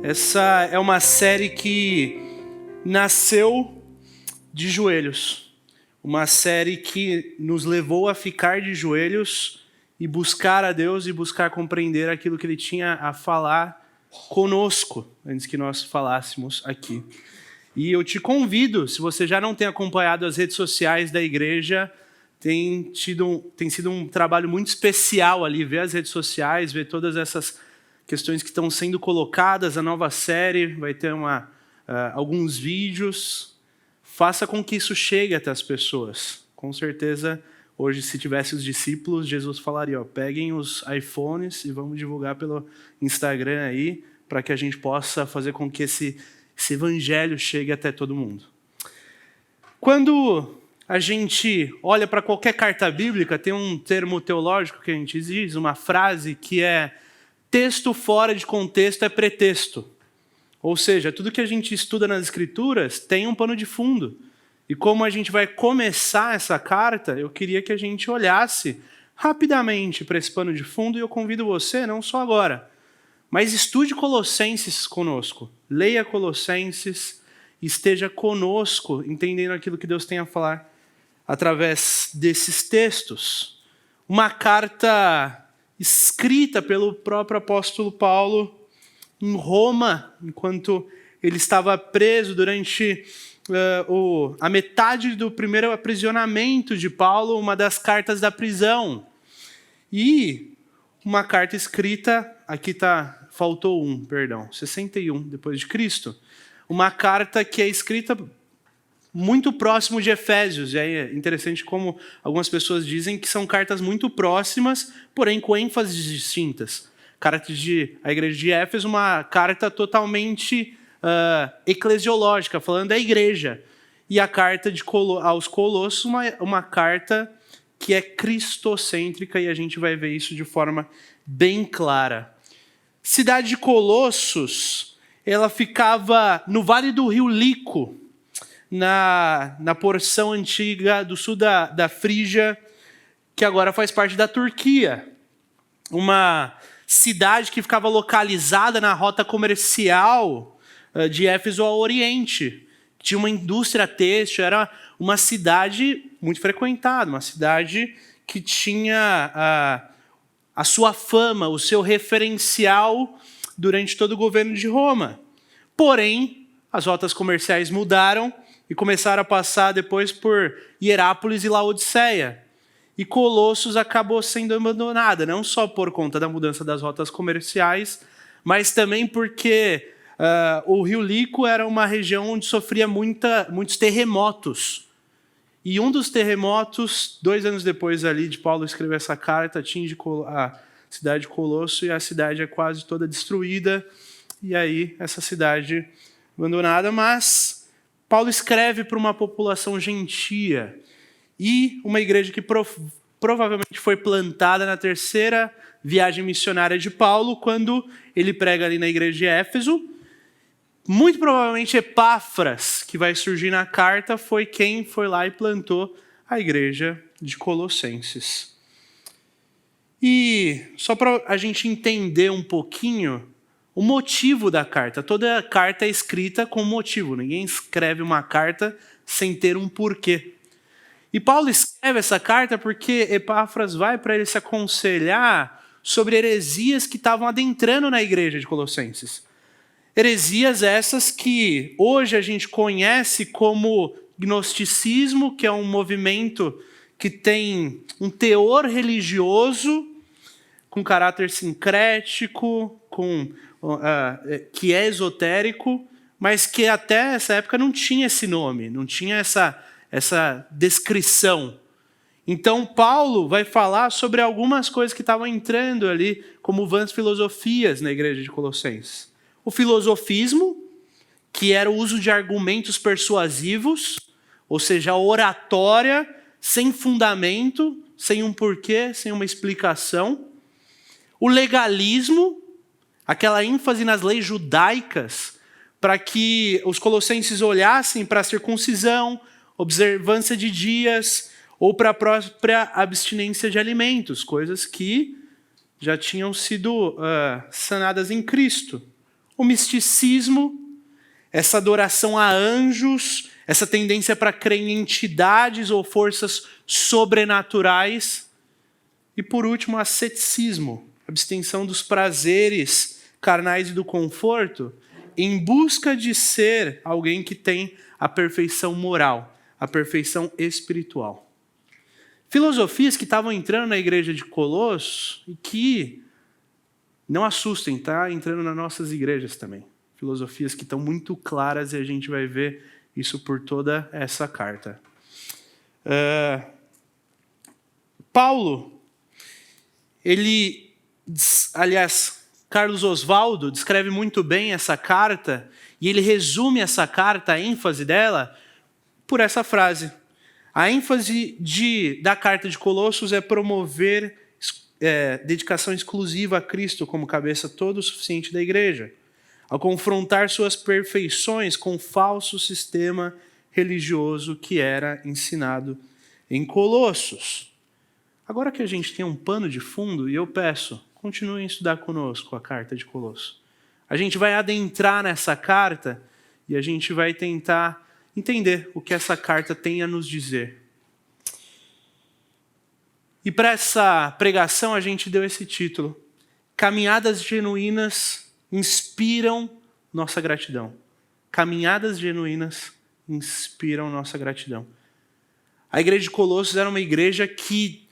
Essa é uma série que nasceu de joelhos. Uma série que nos levou a ficar de joelhos e buscar a Deus e buscar compreender aquilo que Ele tinha a falar conosco, antes que nós falássemos aqui. E eu te convido, se você já não tem acompanhado as redes sociais da igreja, tem sido um trabalho muito especial ali, ver as redes sociais, ver todas essas questões que estão sendo colocadas, a nova série, vai ter alguns vídeos. Faça com que isso chegue até as pessoas. Com certeza, hoje, se tivesse os discípulos, Jesus falaria, peguem os iPhones e vamos divulgar pelo Instagram aí, para que a gente possa fazer com que esse evangelho chegue até todo mundo. Quando a gente olha para qualquer carta bíblica, tem um termo teológico que a gente diz, uma frase que é texto fora de contexto é pretexto. Ou seja, tudo que a gente estuda nas Escrituras tem um pano de fundo. E como a gente vai começar essa carta, eu queria que a gente olhasse rapidamente para esse pano de fundo e eu convido você, não só agora, mas estude Colossenses conosco. Leia Colossenses, esteja conosco, entendendo aquilo que Deus tem a falar através desses textos. Uma carta escrita pelo próprio apóstolo Paulo em Roma, enquanto ele estava preso durante a metade do primeiro aprisionamento de Paulo, uma das cartas da prisão. E uma carta escrita, aqui faltou 61 depois de Cristo. Uma carta que é escrita muito próximo de Efésios. E aí é interessante como algumas pessoas dizem que são cartas muito próximas, porém com ênfases distintas. A igreja de Éfeso, uma carta totalmente eclesiológica, falando da igreja. E a carta aos Colossos, uma carta que é cristocêntrica, e a gente vai ver isso de forma bem clara. Cidade de Colossos, ela ficava no Vale do Rio Lico, na porção antiga do sul da Frígia, que agora faz parte da Turquia. Uma cidade que ficava localizada na rota comercial de Éfeso ao Oriente. Tinha uma indústria têxtil, era uma cidade muito frequentada, uma cidade que tinha a sua fama, o seu referencial durante todo o governo de Roma. Porém, as rotas comerciais mudaram e começaram a passar depois por Hierápolis e Laodiceia. E Colossos acabou sendo abandonada, não só por conta da mudança das rotas comerciais, mas também porque o Rio Lico era uma região onde sofria muitos terremotos. E um dos terremotos, 2 anos depois ali de Paulo escrever essa carta, atinge a cidade de Colosso e a cidade é quase toda destruída. E aí essa cidade abandonada, mas Paulo escreve para uma população gentia e uma igreja que provavelmente foi plantada na 3ª viagem missionária de Paulo, quando ele prega ali na igreja de Éfeso. Muito provavelmente Epáfras, que vai surgir na carta, foi quem foi lá e plantou a igreja de Colossenses. E só para a gente entender um pouquinho o motivo da carta. Toda carta é escrita com motivo. Ninguém escreve uma carta sem ter um porquê. E Paulo escreve essa carta porque Epáfras vai para ele se aconselhar sobre heresias que estavam adentrando na igreja de Colossenses. Heresias essas que hoje a gente conhece como gnosticismo, que é um movimento que tem um teor religioso com caráter sincrético, que é esotérico, mas que até essa época não tinha esse nome, não tinha essa descrição. Então, Paulo vai falar sobre algumas coisas que estavam entrando ali, como vãs filosofias na igreja de Colossenses. O filosofismo, que era o uso de argumentos persuasivos, ou seja, a oratória sem fundamento, sem um porquê, sem uma explicação. O legalismo, aquela ênfase nas leis judaicas, para que os colossenses olhassem para a circuncisão, observância de dias, ou para a própria abstinência de alimentos, coisas que já tinham sido sanadas em Cristo. o misticismo, essa adoração a anjos, essa tendência para crer em entidades ou forças sobrenaturais. E por último, o asceticismo, abstenção dos prazeres carnais e do conforto, em busca de ser alguém que tem a perfeição moral, a perfeição espiritual. Filosofias que estavam entrando na igreja de Colossos e que, não assustem, tá entrando nas nossas igrejas também. Filosofias que estão muito claras e a gente vai ver isso por toda essa carta. Paulo, Carlos Oswaldo descreve muito bem essa carta e ele resume essa carta, a ênfase dela, por essa frase. A ênfase da carta de Colossos é promover dedicação exclusiva a Cristo como cabeça todo suficiente da igreja, ao confrontar suas perfeições com o falso sistema religioso que era ensinado em Colossos. Agora que a gente tem um pano de fundo, e eu peço, continuem a estudar conosco a carta de Colossos. A gente vai adentrar nessa carta e a gente vai tentar entender o que essa carta tem a nos dizer. E para essa pregação a gente deu esse título: Caminhadas genuínas inspiram nossa gratidão. Caminhadas genuínas inspiram nossa gratidão. A igreja de Colossos era uma igreja que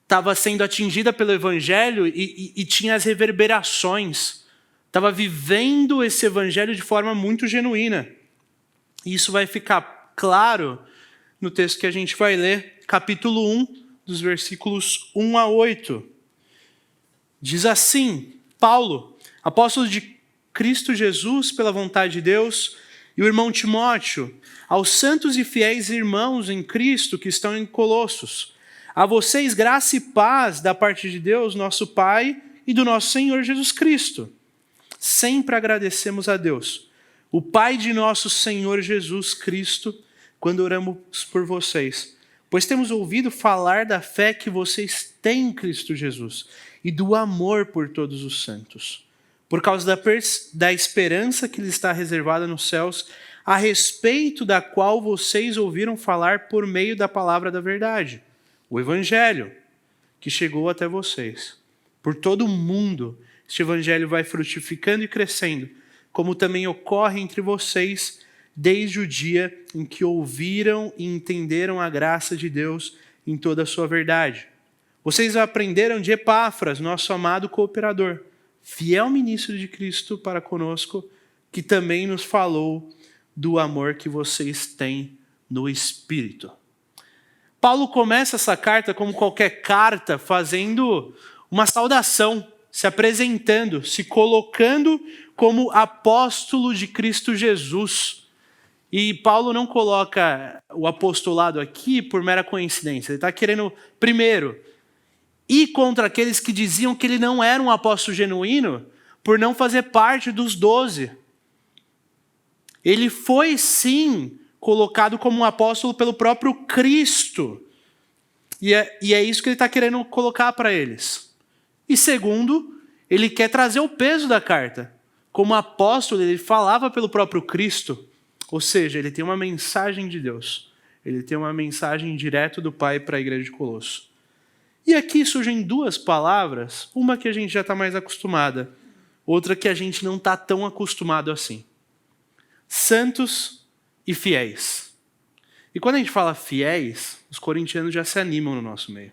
estava sendo atingida pelo evangelho e tinha as reverberações. Estava vivendo esse evangelho de forma muito genuína. E isso vai ficar claro no texto que a gente vai ler, capítulo 1, dos versículos 1 a 8. Diz assim: Paulo, apóstolo de Cristo Jesus pela vontade de Deus, e o irmão Timóteo, aos santos e fiéis irmãos em Cristo que estão em Colossos, a vocês graça e paz da parte de Deus, nosso Pai, e do nosso Senhor Jesus Cristo. Sempre agradecemos a Deus, o Pai de nosso Senhor Jesus Cristo, quando oramos por vocês, pois temos ouvido falar da fé que vocês têm em Cristo Jesus e do amor por todos os santos, por causa da esperança que lhes está reservada nos céus, a respeito da qual vocês ouviram falar por meio da palavra da verdade, o Evangelho, que chegou até vocês. Por todo o mundo, este Evangelho vai frutificando e crescendo, como também ocorre entre vocês, desde o dia em que ouviram e entenderam a graça de Deus em toda a sua verdade. Vocês aprenderam de Epáfras, nosso amado cooperador, fiel ministro de Cristo para conosco, que também nos falou do amor que vocês têm no Espírito. Paulo começa essa carta, como qualquer carta, fazendo uma saudação, se apresentando, se colocando como apóstolo de Cristo Jesus. E Paulo não coloca o apostolado aqui por mera coincidência. Ele está querendo, primeiro, ir contra aqueles que diziam que ele não era um apóstolo genuíno por não fazer parte dos 12. Ele foi, sim, colocado como um apóstolo pelo próprio Cristo. E é isso que ele está querendo colocar para eles. E segundo, ele quer trazer o peso da carta. Como apóstolo, ele falava pelo próprio Cristo. Ou seja, ele tem uma mensagem de Deus. Ele tem uma mensagem direto do Pai para a igreja de Colossos. E aqui surgem duas palavras, uma que a gente já está mais acostumada, outra que a gente não está tão acostumado assim. Santos e fiéis. E quando a gente fala fiéis, os corintianos já se animam no nosso meio.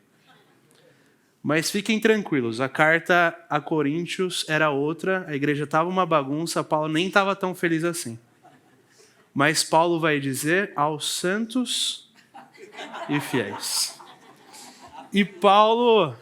Mas fiquem tranquilos, a carta a Coríntios era outra, a igreja estava uma bagunça, Paulo nem estava tão feliz assim. Mas Paulo vai dizer aos santos e fiéis. E Paulo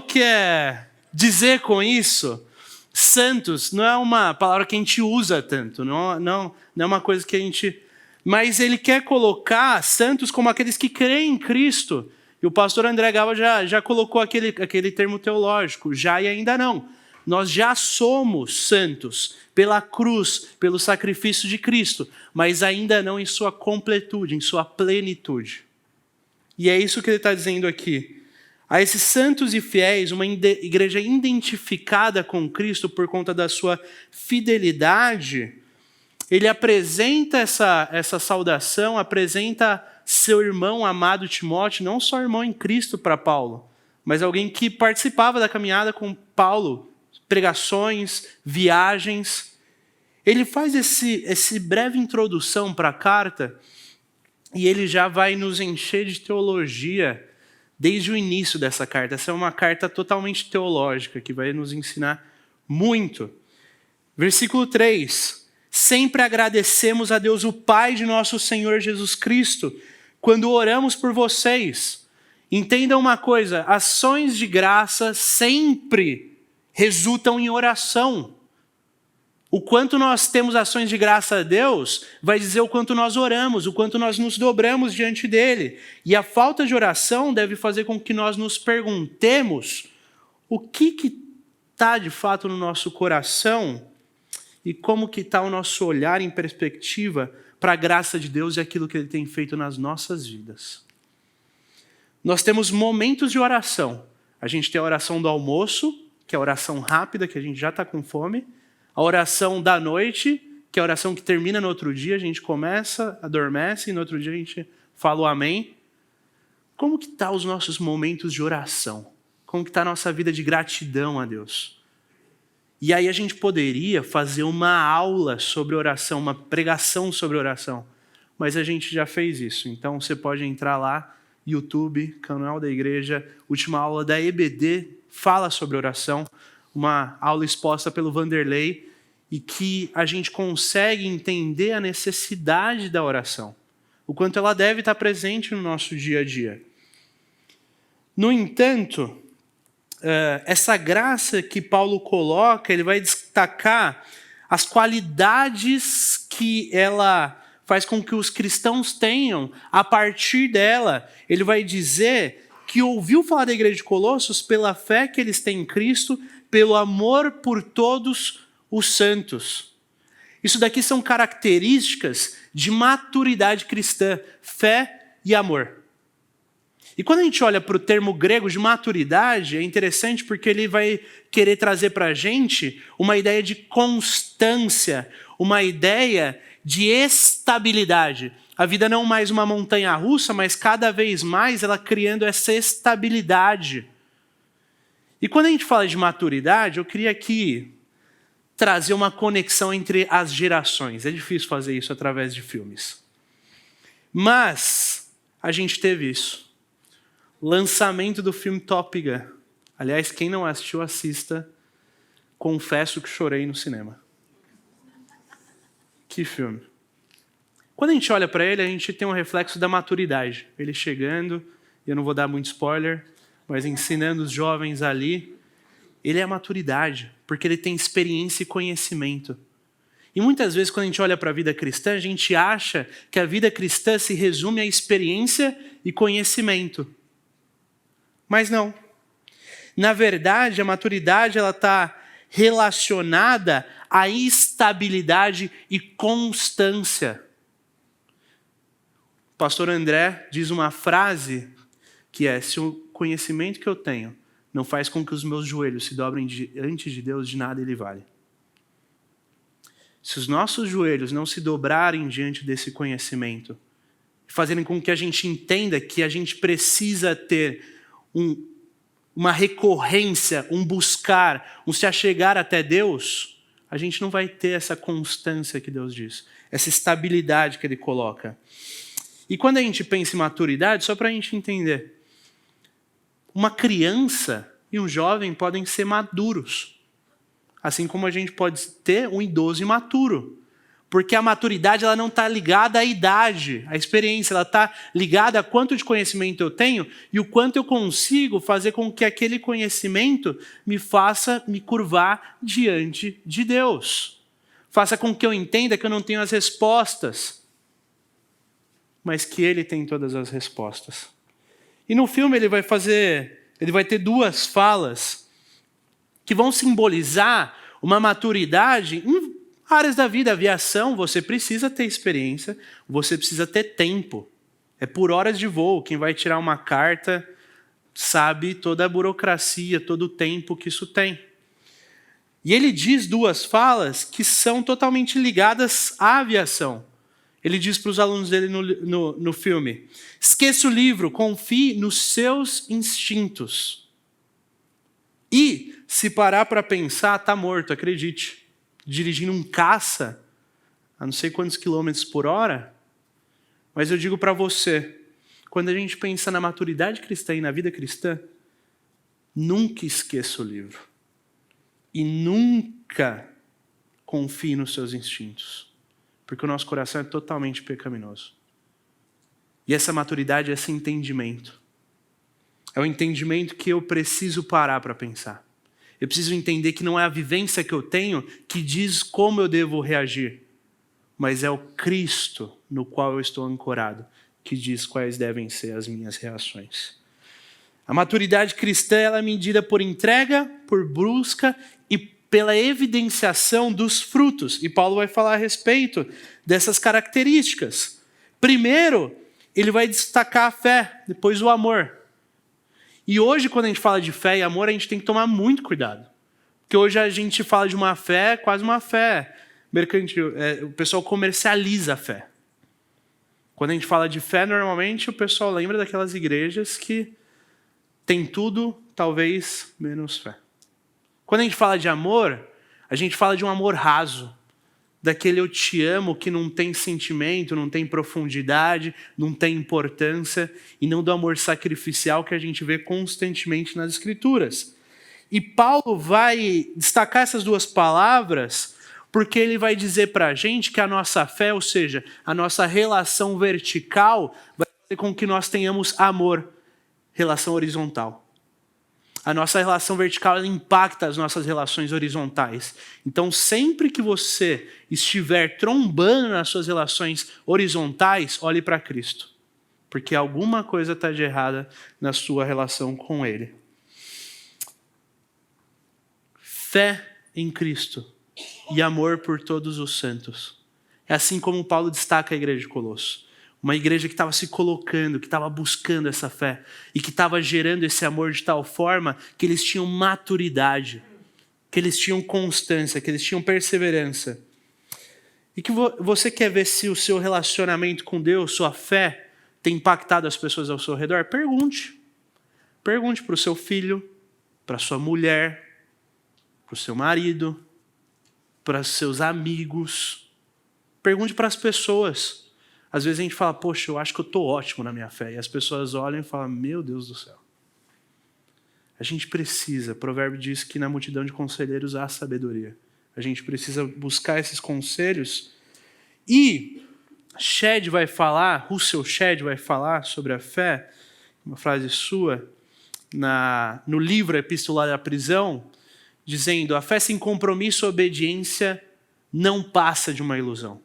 quer dizer com isso, santos não é uma palavra que a gente usa tanto, não é uma coisa que a gente... Mas ele quer colocar santos como aqueles que creem em Cristo. E o pastor André Gava já colocou aquele termo teológico, já e ainda não. Nós já somos santos pela cruz, pelo sacrifício de Cristo, mas ainda não em sua completude, em sua plenitude. E é isso que ele está dizendo aqui. A esses santos e fiéis, uma igreja identificada com Cristo por conta da sua fidelidade, ele apresenta essa saudação, apresenta seu irmão amado Timóteo, não só irmão em Cristo para Paulo, mas alguém que participava da caminhada com Paulo, pregações, viagens. Ele faz esse breve introdução para a carta e ele já vai nos encher de teologia desde o início dessa carta. Essa é uma carta totalmente teológica que vai nos ensinar muito. Versículo 3. Sempre agradecemos a Deus, o Pai de nosso Senhor Jesus Cristo, quando oramos por vocês. Entendam uma coisa, ações de graça sempre resultam em oração. O quanto nós temos ações de graça a Deus vai dizer o quanto nós oramos, o quanto nós nos dobramos diante dele. E a falta de oração deve fazer com que nós nos perguntemos o que está de fato no nosso coração e como que está o nosso olhar em perspectiva para a graça de Deus e aquilo que ele tem feito nas nossas vidas. Nós temos momentos de oração. A gente tem a oração do almoço, que é a oração rápida, que a gente já está com fome. A oração da noite, que é a oração que termina no outro dia, a gente começa, adormece, e no outro dia a gente fala o amém. Como que estão os nossos momentos de oração? Como que está a nossa vida de gratidão a Deus? E aí a gente poderia fazer uma aula sobre oração, uma pregação sobre oração. Mas a gente já fez isso. Então você pode entrar lá, YouTube, canal da igreja, última aula da EBD, fala sobre oração. Uma aula exposta pelo Vanderlei, e que a gente consegue entender a necessidade da oração, o quanto ela deve estar presente no nosso dia a dia. No entanto, essa graça que Paulo coloca, ele vai destacar as qualidades que ela faz com que os cristãos tenham a partir dela. Ele vai dizer que ouviu falar da igreja de Colossos pela fé que eles têm em Cristo, pelo amor por todos os santos. Isso daqui são características de maturidade cristã, fé e amor. E quando a gente olha para o termo grego de maturidade, é interessante porque ele vai querer trazer para a gente uma ideia de constância, uma ideia de estabilidade. A vida não mais uma montanha-russa, mas cada vez mais ela criando essa estabilidade. E quando a gente fala de maturidade, eu queria aqui trazer uma conexão entre as gerações. É difícil fazer isso através de filmes. Mas a gente teve isso. Lançamento do filme Top Gun. Aliás, quem não assistiu, assista. Confesso que chorei no cinema. Que filme. Quando a gente olha para ele, a gente tem um reflexo da maturidade. Ele chegando, e eu não vou dar muito spoiler, mas ensinando os jovens ali, ele é a maturidade, porque ele tem experiência e conhecimento. E muitas vezes, quando a gente olha para a vida cristã, a gente acha que a vida cristã se resume a experiência e conhecimento. Mas não. Na verdade, a maturidade está relacionada à estabilidade e constância. O pastor André diz uma frase que é: se o conhecimento que eu tenho não faz com que os meus joelhos se dobrem diante de Deus, de nada ele vale. Se os nossos joelhos não se dobrarem diante desse conhecimento, fazendo com que a gente entenda que a gente precisa ter uma recorrência, um buscar, um se achegar até Deus, a gente não vai ter essa constância que Deus diz, essa estabilidade que ele coloca. E quando a gente pensa em maturidade, só para a gente entender, uma criança e um jovem podem ser maduros, assim como a gente pode ter um idoso imaturo. Porque a maturidade ela não está ligada à idade, à experiência, ela está ligada a quanto de conhecimento eu tenho e o quanto eu consigo fazer com que aquele conhecimento me faça me curvar diante de Deus. Faça com que eu entenda que eu não tenho as respostas, mas que Ele tem todas as respostas. E no filme ele vai ter duas falas que vão simbolizar uma maturidade em áreas da vida. Aviação, você precisa ter experiência, você precisa ter tempo. É por horas de voo. Quem vai tirar uma carta sabe toda a burocracia, todo o tempo que isso tem. E ele diz duas falas que são totalmente ligadas à aviação. Ele diz para os alunos dele no filme: esqueça o livro, confie nos seus instintos. E, se parar para pensar, está morto, acredite. Dirigindo um caça a não sei quantos quilômetros por hora. Mas eu digo para você, quando a gente pensa na maturidade cristã e na vida cristã, nunca esqueça o livro. E nunca confie nos seus instintos. Porque o nosso coração é totalmente pecaminoso. E essa maturidade é esse entendimento. É o entendimento que eu preciso parar para pensar. Eu preciso entender que não é a vivência que eu tenho que diz como eu devo reagir, mas é o Cristo no qual eu estou ancorado que diz quais devem ser as minhas reações. A maturidade cristã ela é medida por entrega, por busca e pela evidenciação dos frutos. E Paulo vai falar a respeito dessas características. Primeiro, ele vai destacar a fé, depois o amor. E hoje, quando a gente fala de fé e amor, a gente tem que tomar muito cuidado. Porque hoje a gente fala de uma fé, quase uma fé mercantil. O pessoal comercializa a fé. Quando a gente fala de fé, normalmente o pessoal lembra daquelas igrejas que tem tudo, talvez, menos fé. Quando a gente fala de amor, a gente fala de um amor raso. Daquele eu te amo que não tem sentimento, não tem profundidade, não tem importância, e não do amor sacrificial que a gente vê constantemente nas Escrituras. E Paulo vai destacar essas duas palavras porque ele vai dizer para a gente que a nossa fé, ou seja, a nossa relação vertical, vai fazer com que nós tenhamos amor, relação horizontal. A nossa relação vertical ela impacta as nossas relações horizontais. Então, sempre que você estiver trombando nas suas relações horizontais, olhe para Cristo. Porque alguma coisa está de errada na sua relação com Ele. Fé em Cristo e amor por todos os santos. É assim como Paulo destaca a igreja de Colosso. Uma igreja que estava se colocando, que estava buscando essa fé e que estava gerando esse amor de tal forma que eles tinham maturidade, que eles tinham constância, que eles tinham perseverança. E que você quer ver se o seu relacionamento com Deus, sua fé, tem impactado as pessoas ao seu redor? Pergunte. Pergunte para o seu filho, para a sua mulher, para o seu marido, para os seus amigos. Pergunte para as pessoas. Às vezes a gente fala, poxa, eu acho que eu estou ótimo na minha fé. E as pessoas olham e falam, meu Deus do céu. A gente precisa, o provérbio diz que na multidão de conselheiros há sabedoria. A gente precisa buscar esses conselhos. E Russell Shedd vai falar sobre a fé, uma frase sua, no livro Epístola da Prisão, dizendo, a fé sem compromisso e obediência não passa de uma ilusão.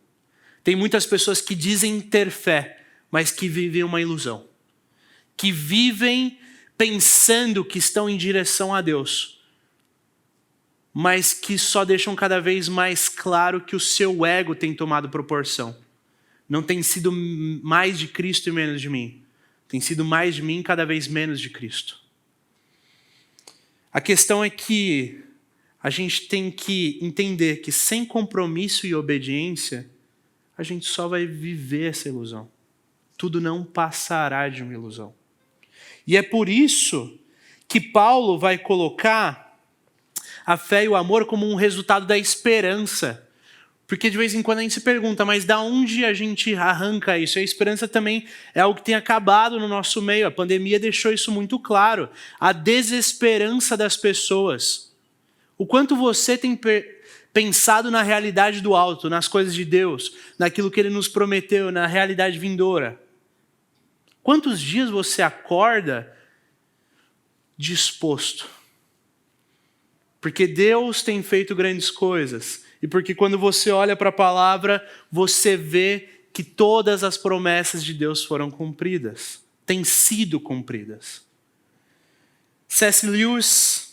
Tem muitas pessoas que dizem ter fé, mas que vivem uma ilusão. Que vivem pensando que estão em direção a Deus, mas que só deixam cada vez mais claro que o seu ego tem tomado proporção. Não tem sido mais de Cristo e menos de mim. Tem sido mais de mim e cada vez menos de Cristo. A questão é que a gente tem que entender que sem compromisso e obediência, a gente só vai viver essa ilusão. Tudo não passará de uma ilusão. E é por isso que Paulo vai colocar a fé e o amor como um resultado da esperança. Porque de vez em quando a gente se pergunta, mas da onde a gente arranca isso? A esperança também é algo que tem acabado no nosso meio. A pandemia deixou isso muito claro. A desesperança das pessoas. O quanto você tem pensado na realidade do alto, nas coisas de Deus, naquilo que Ele nos prometeu, na realidade vindoura. Quantos dias você acorda disposto? Porque Deus tem feito grandes coisas. E porque quando você olha para a palavra, você vê que todas as promessas de Deus foram cumpridas. Têm sido cumpridas. C.S. Lewis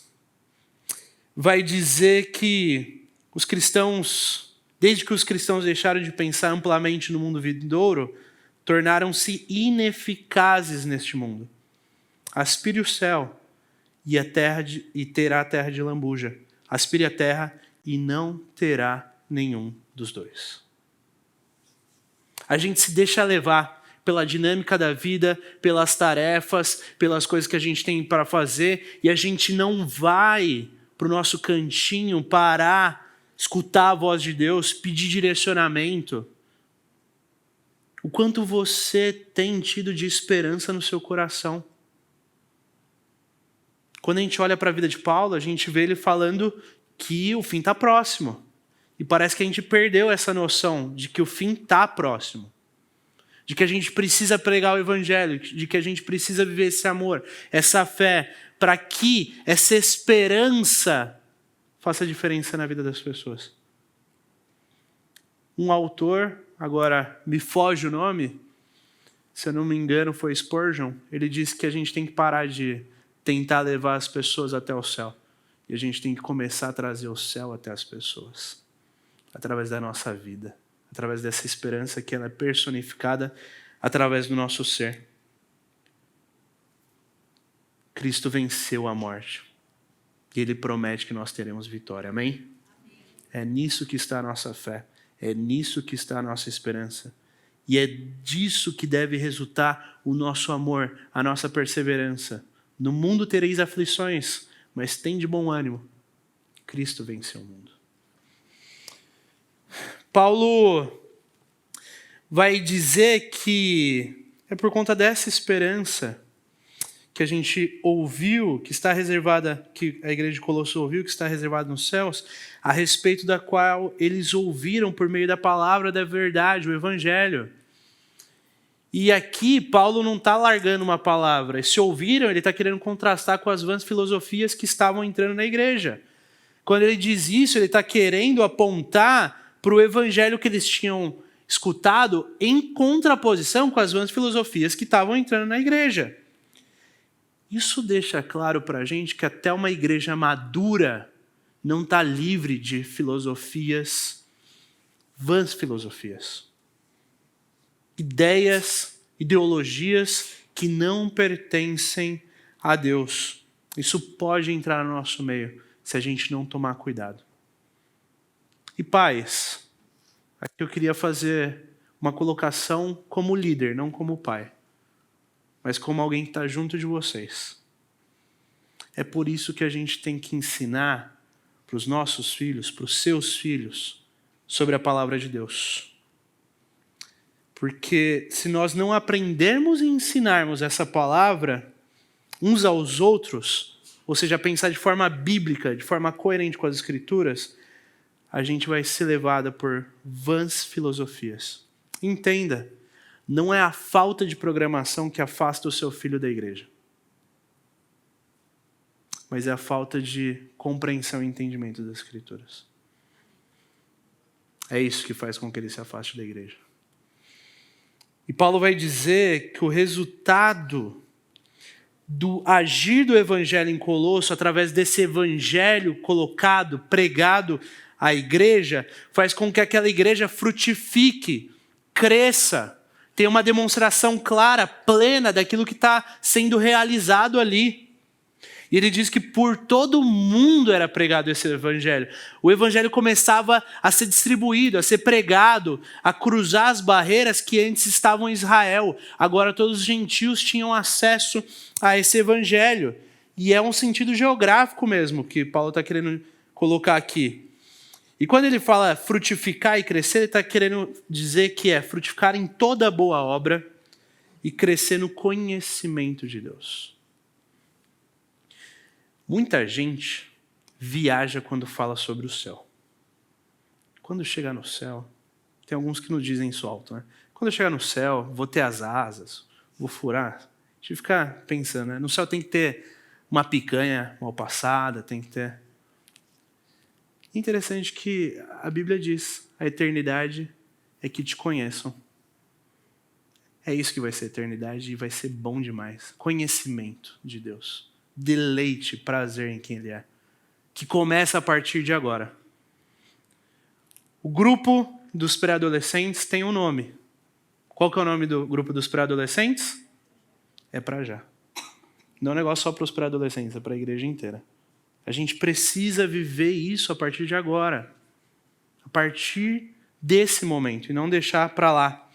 vai dizer que os cristãos, desde que os cristãos deixaram de pensar amplamente no mundo vindouro, tornaram-se ineficazes neste mundo. Aspire o céu e terá a terra de lambuja. Aspire a terra e não terá nenhum dos dois. A gente se deixa levar pela dinâmica da vida, pelas tarefas, pelas coisas que a gente tem para fazer, e a gente não vai para o nosso cantinho parar, escutar a voz de Deus, pedir direcionamento. O quanto você tem tido de esperança no seu coração. Quando a gente olha para a vida de Paulo, a gente vê ele falando que o fim está próximo. E parece que a gente perdeu essa noção de que o fim está próximo. De que a gente precisa pregar o evangelho, de que a gente precisa viver esse amor, essa fé, para que essa esperança faça diferença na vida das pessoas. Um autor, agora me foge o nome, se eu não me engano foi Spurgeon, ele disse que a gente tem que parar de tentar levar as pessoas até o céu. E a gente tem que começar a trazer o céu até as pessoas. Através da nossa vida. Através dessa esperança que ela é personificada através do nosso ser. Cristo venceu a morte. E Ele promete que nós teremos vitória. Amém? É nisso que está a nossa fé. É nisso que está a nossa esperança. E é disso que deve resultar o nosso amor, a nossa perseverança. No mundo tereis aflições, mas tende bom ânimo. Cristo venceu o mundo. Paulo vai dizer que é por conta dessa esperança que a gente ouviu, que está reservada, que a igreja de Colosso ouviu, que está reservada nos céus, a respeito da qual eles ouviram por meio da palavra da verdade, o evangelho. E aqui Paulo não está largando uma palavra. Se ouviram, ele está querendo contrastar com as vãs filosofias que estavam entrando na igreja. Quando ele diz isso, ele está querendo apontar para o evangelho que eles tinham escutado em contraposição com as vãs filosofias que estavam entrando na igreja. Isso deixa claro para a gente que até uma igreja madura não está livre de filosofias, vãs filosofias. Ideias, ideologias que não pertencem a Deus. Isso pode entrar no nosso meio se a gente não tomar cuidado. E pais, aqui eu queria fazer uma colocação como líder, não como pai, mas como alguém que está junto de vocês. É por isso que a gente tem que ensinar para os nossos filhos, para os seus filhos, sobre a palavra de Deus. Porque se nós não aprendermos e ensinarmos essa palavra uns aos outros, ou seja, pensar de forma bíblica, de forma coerente com as Escrituras, a gente vai ser levada por vãs filosofias. Entenda, não é a falta de programação que afasta o seu filho da igreja, mas é a falta de compreensão e entendimento das Escrituras. É isso que faz com que ele se afaste da igreja. E Paulo vai dizer que o resultado do agir do evangelho em Colosso, através desse evangelho colocado, pregado à igreja, faz com que aquela igreja frutifique, cresça, tenha uma demonstração clara, plena daquilo que está sendo realizado ali. E ele diz que por todo o mundo era pregado esse evangelho. O evangelho começava a ser distribuído, a ser pregado, a cruzar as barreiras que antes estavam em Israel. Agora todos os gentios tinham acesso a esse evangelho. E é um sentido geográfico mesmo que Paulo está querendo colocar aqui. E quando ele fala frutificar e crescer, ele está querendo dizer que é frutificar em toda boa obra e crescer no conhecimento de Deus. Muita gente viaja quando fala sobre o céu. Quando chegar no céu, tem alguns que nos dizem isso alto, né? Quando eu chegar no céu, vou ter as asas, vou furar. A gente fica pensando, né? No céu tem que ter uma picanha mal passada, tem que ter... Interessante que a Bíblia diz, a eternidade é que te conheçam. É isso que vai ser a eternidade e vai ser bom demais. Conhecimento de Deus. Deleite, prazer em quem Ele é. Que começa a partir de agora. O grupo dos pré-adolescentes tem um nome. Qual que é o nome do grupo dos pré-adolescentes? É pra já. Não é um negócio só para os pré-adolescentes, é para a igreja inteira. A gente precisa viver isso a partir de agora. A partir desse momento, e não deixar para lá.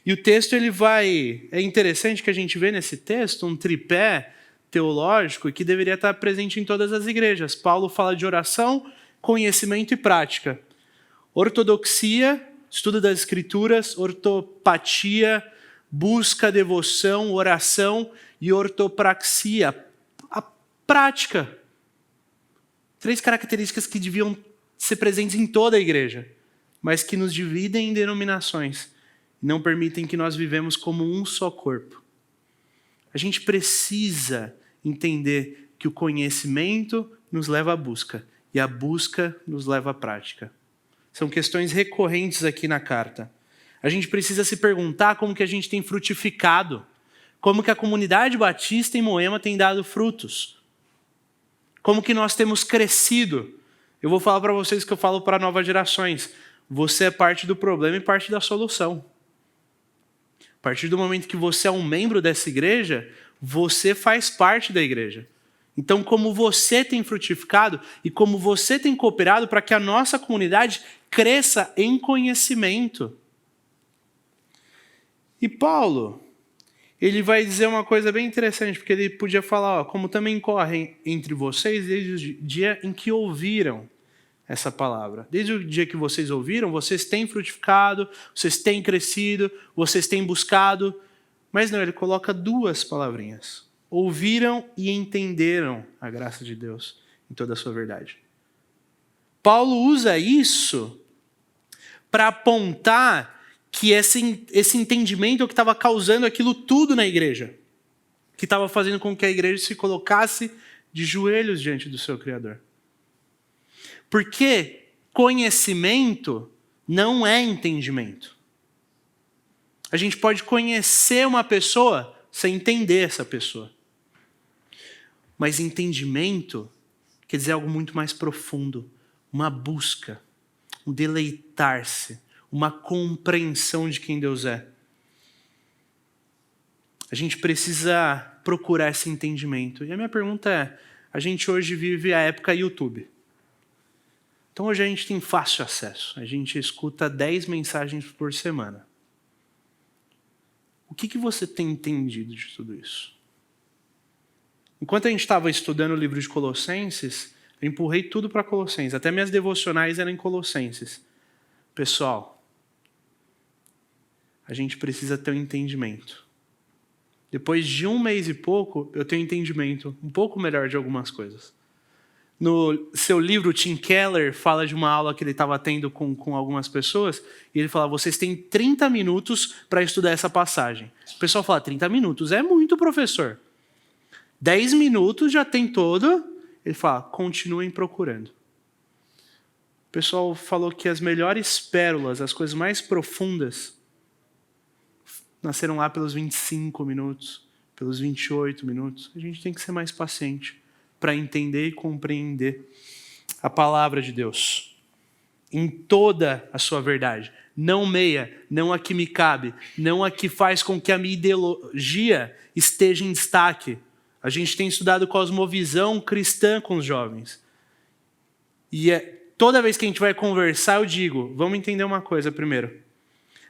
E o texto, é interessante que a gente vê nesse texto um tripé teológico que deveria estar presente em todas as igrejas. Paulo fala de oração, conhecimento e prática. Ortodoxia, estudo das escrituras, ortopatia, busca, devoção, oração e ortopraxia, a prática. 3 características que deviam ser presentes em toda a igreja, mas que nos dividem em denominações e não permitem que nós vivemos como um só corpo. A gente precisa entender que o conhecimento nos leva à busca e a busca nos leva à prática. São questões recorrentes aqui na carta. A gente precisa se perguntar como que a gente tem frutificado, como que a comunidade batista em Moema tem dado frutos, como que nós temos crescido. Eu vou falar para vocês que eu falo para novas gerações. Você é parte do problema e parte da solução. A partir do momento que você é um membro dessa igreja, você faz parte da igreja. Então, como você tem frutificado e como você tem cooperado para que a nossa comunidade cresça em conhecimento. E Paulo, ele vai dizer uma coisa bem interessante, porque ele podia falar, como também correm entre vocês desde o dia em que ouviram essa palavra. Desde o dia que vocês ouviram, vocês têm frutificado, vocês têm crescido, vocês têm buscado. Mas não, ele coloca 2 palavrinhas. Ouviram e entenderam a graça de Deus em toda a sua verdade. Paulo usa isso para apontar que esse entendimento é o que estava causando aquilo tudo na igreja, que estava fazendo com que a igreja se colocasse de joelhos diante do seu Criador. Porque conhecimento não é entendimento. A gente pode conhecer uma pessoa sem entender essa pessoa. Mas entendimento quer dizer algo muito mais profundo, uma busca, um deleitar-se, uma compreensão de quem Deus é. A gente precisa procurar esse entendimento. E a minha pergunta é, a gente hoje vive a época YouTube. Então hoje a gente tem fácil acesso. A gente escuta 10 mensagens por semana. O que você tem entendido de tudo isso? Enquanto a gente estava estudando o livro de Colossenses, eu empurrei tudo para Colossenses. Até minhas devocionais eram em Colossenses. Pessoal, a gente precisa ter um entendimento. Depois de 1 mês e pouco, eu tenho um entendimento um pouco melhor de algumas coisas. No seu livro, Tim Keller fala de uma aula que ele estava tendo com algumas pessoas, e ele fala, vocês têm 30 minutos para estudar essa passagem. O pessoal fala, 30 minutos é muito, professor. 10 minutos já tem todo. Ele fala, continuem procurando. O pessoal falou que as melhores pérolas, as coisas mais profundas, nasceram lá pelos 25 minutos, pelos 28 minutos. A gente tem que ser mais paciente para entender e compreender a palavra de Deus em toda a sua verdade. Não meia, não a que me cabe, não a que faz com que a minha ideologia esteja em destaque. A gente tem estudado cosmovisão cristã com os jovens. E toda vez que a gente vai conversar, eu digo, vamos entender uma coisa primeiro.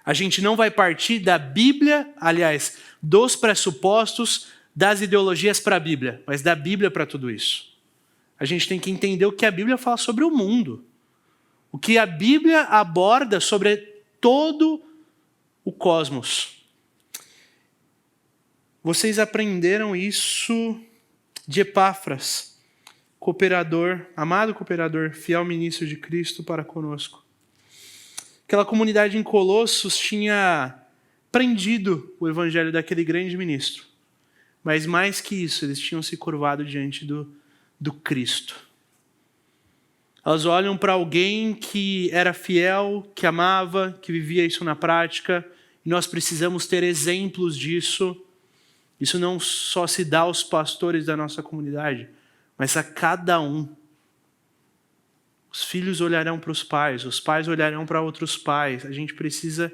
A gente não vai partir da Bíblia, aliás, dos pressupostos das ideologias para a Bíblia, mas da Bíblia para tudo isso. A gente tem que entender o que a Bíblia fala sobre o mundo. O que a Bíblia aborda sobre todo o cosmos. Vocês aprenderam isso de Epáfras, cooperador, amado cooperador, fiel ministro de Cristo para conosco. Aquela comunidade em Colossos tinha prendido o evangelho daquele grande ministro. Mas mais que isso, eles tinham se curvado diante do Cristo. Elas olham para alguém que era fiel, que amava, que vivia isso na prática. E nós precisamos ter exemplos disso. Isso não só se dá aos pastores da nossa comunidade, mas a cada um. Os filhos olharão para os pais olharão para outros pais. A gente precisa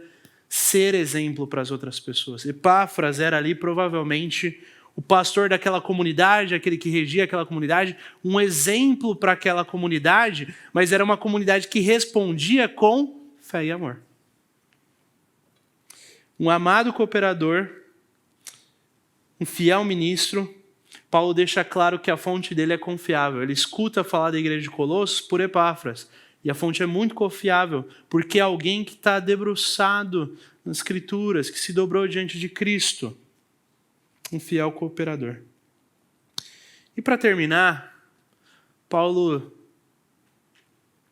ser exemplo para as outras pessoas. Epáfras era ali provavelmente o pastor daquela comunidade, aquele que regia aquela comunidade, um exemplo para aquela comunidade, mas era uma comunidade que respondia com fé e amor. Um amado cooperador, um fiel ministro. Paulo deixa claro que a fonte dele é confiável. Ele escuta falar da igreja de Colossos por Epáfras. E a fonte é muito confiável, porque é alguém que está debruçado nas Escrituras, que se dobrou diante de Cristo. Um fiel cooperador. E para terminar, Paulo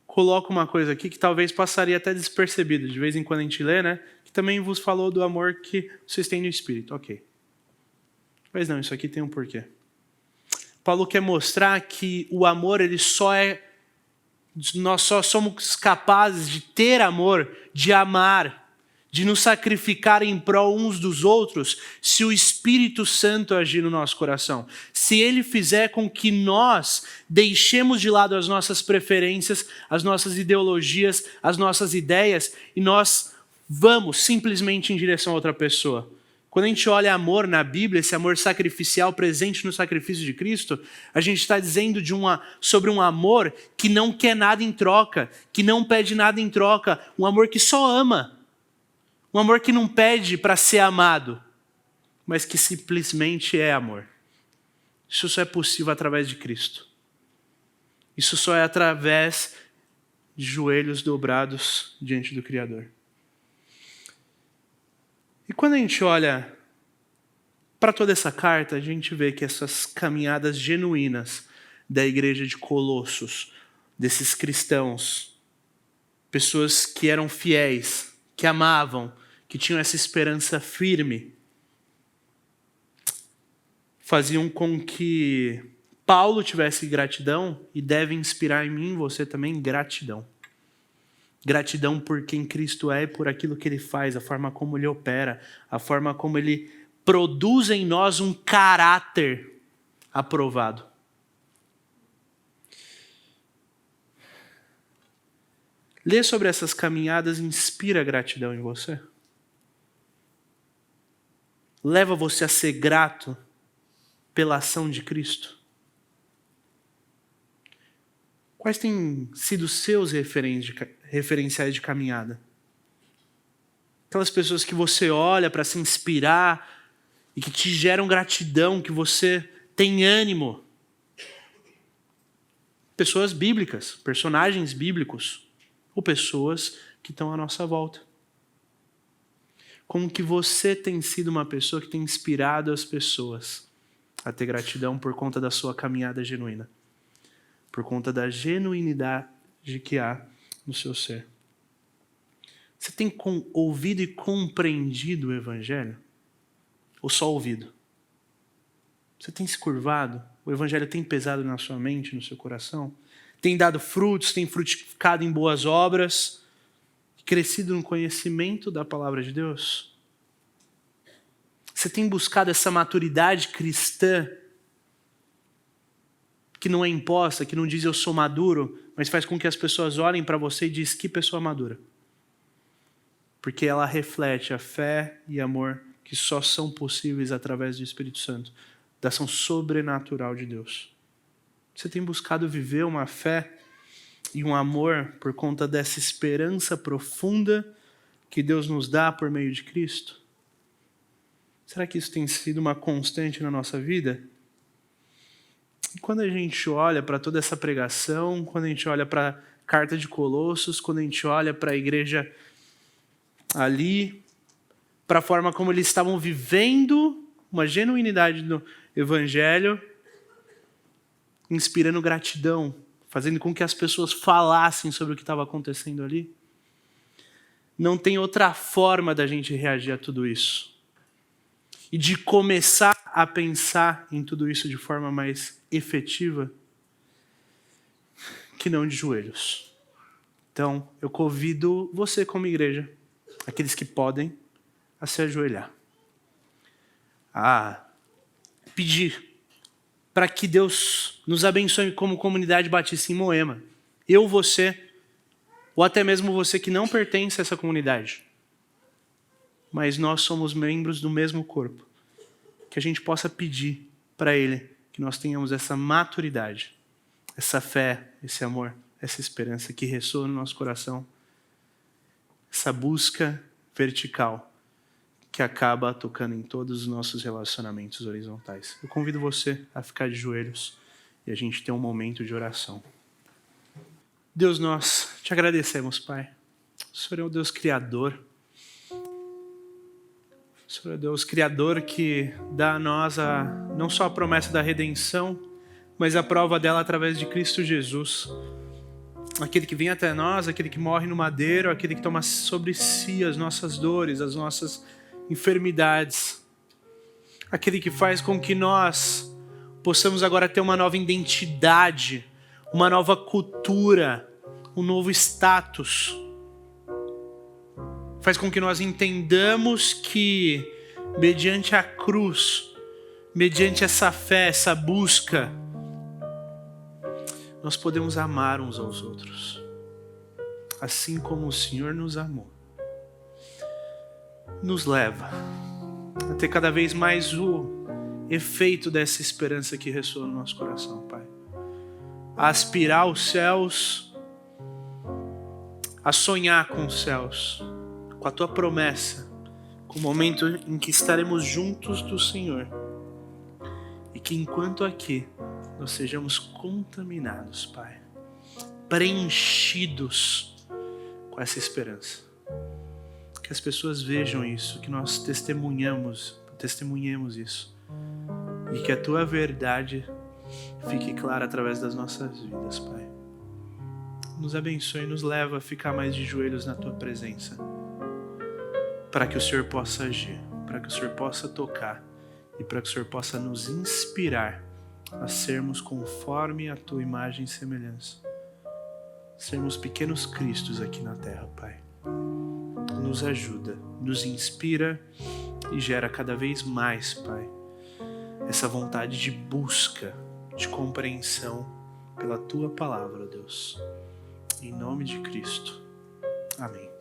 coloca uma coisa aqui que talvez passaria até despercebido. De vez em quando a gente lê, né? Que também vos falou do amor que vocês têm no Espírito. Ok. Mas não, isso aqui tem um porquê. Paulo quer mostrar que o amor, nós só somos capazes de ter amor, de amar, de nos sacrificar em prol uns dos outros, se o Espírito Santo agir no nosso coração. Se ele fizer com que nós deixemos de lado as nossas preferências, as nossas ideologias, as nossas ideias, e nós vamos simplesmente em direção a outra pessoa. Quando a gente olha amor na Bíblia, esse amor sacrificial presente no sacrifício de Cristo, a gente está dizendo sobre um amor que não quer nada em troca, que não pede nada em troca, um amor que só ama, um amor que não pede para ser amado, mas que simplesmente é amor. Isso só é possível através de Cristo. Isso só é através de joelhos dobrados diante do Criador. E quando a gente olha para toda essa carta, a gente vê que essas caminhadas genuínas da igreja de Colossos, desses cristãos, pessoas que eram fiéis, que amavam, que tinham essa esperança firme, faziam com que Paulo tivesse gratidão e deve inspirar em mim e você também gratidão. Gratidão por quem Cristo é e por aquilo que Ele faz, a forma como Ele opera, a forma como Ele produz em nós um caráter aprovado. Ler sobre essas caminhadas inspira gratidão em você? Leva você a ser grato pela ação de Cristo? Quais têm sido os seus referenciais de caminhada? Aquelas pessoas que você olha para se inspirar e que te geram gratidão, que você tem ânimo. Pessoas bíblicas, personagens bíblicos, ou pessoas que estão à nossa volta. Como que você tem sido uma pessoa que tem inspirado as pessoas a ter gratidão por conta da sua caminhada genuína? Por conta da genuinidade que há no seu ser. Você tem ouvido e compreendido o Evangelho? Ou só ouvido? Você tem se curvado? O Evangelho tem pesado na sua mente, no seu coração? Tem dado frutos, tem frutificado em boas obras? Crescido no conhecimento da palavra de Deus? Você tem buscado essa maturidade cristã que não é imposta, que não diz eu sou maduro, mas faz com que as pessoas olhem para você e diz que pessoa madura? Porque ela reflete a fé e amor que só são possíveis através do Espírito Santo, da ação sobrenatural de Deus. Você tem buscado viver uma fé e um amor por conta dessa esperança profunda que Deus nos dá por meio de Cristo? Será que isso tem sido uma constante na nossa vida? E quando a gente olha para toda essa pregação, quando a gente olha para a carta de Colossos, quando a gente olha para a igreja ali, para a forma como eles estavam vivendo uma genuinidade no Evangelho, inspirando gratidão, fazendo com que as pessoas falassem sobre o que estava acontecendo ali. Não tem outra forma da gente reagir a tudo isso. E de começar a pensar em tudo isso de forma mais efetiva, que não de joelhos. Então, eu convido você como igreja, aqueles que podem, a se ajoelhar. A pedir para que Deus nos abençoe como comunidade batista em Moema. Eu, você, ou até mesmo você que não pertence a essa comunidade. Mas nós somos membros do mesmo corpo. que a gente possa pedir para Ele que nós tenhamos essa maturidade, essa fé, esse amor, essa esperança que ressoa no nosso coração, essa busca vertical que acaba tocando em todos os nossos relacionamentos horizontais. Eu convido você a ficar de joelhos e a gente ter um momento de oração. Deus, nós te agradecemos, Pai. O Senhor é o Deus Criador. O Senhor é o Deus Criador que dá a nós não só a promessa da redenção, mas a prova dela através de Cristo Jesus. Aquele que vem até nós, aquele que morre no madeiro, aquele que toma sobre si as nossas dores, as nossas enfermidades. Aquele que faz com que nós possamos agora ter uma nova identidade, uma nova cultura, um novo status. Faz com que nós entendamos que, mediante a cruz, mediante essa fé, essa busca, nós podemos amar uns aos outros, assim como o Senhor nos amou. Nos leva a ter cada vez mais o efeito dessa esperança que ressoa no nosso coração, Pai. A aspirar os céus, a sonhar com os céus, com a Tua promessa, com o momento em que estaremos juntos do Senhor. E que enquanto aqui, nós sejamos contaminados, Pai, preenchidos com essa esperança. Que as pessoas vejam isso, que nós testemunhemos isso. E que a Tua verdade fique clara através das nossas vidas, Pai. Nos abençoe e nos leva a ficar mais de joelhos na Tua presença. Para que o Senhor possa agir, para que o Senhor possa tocar e para que o Senhor possa nos inspirar a sermos conforme a Tua imagem e semelhança. Sermos pequenos Cristos aqui na terra, Pai. Nos ajuda, nos inspira e gera cada vez mais, Pai, essa vontade de busca, de compreensão pela Tua palavra, Deus. Em nome de Cristo. Amém.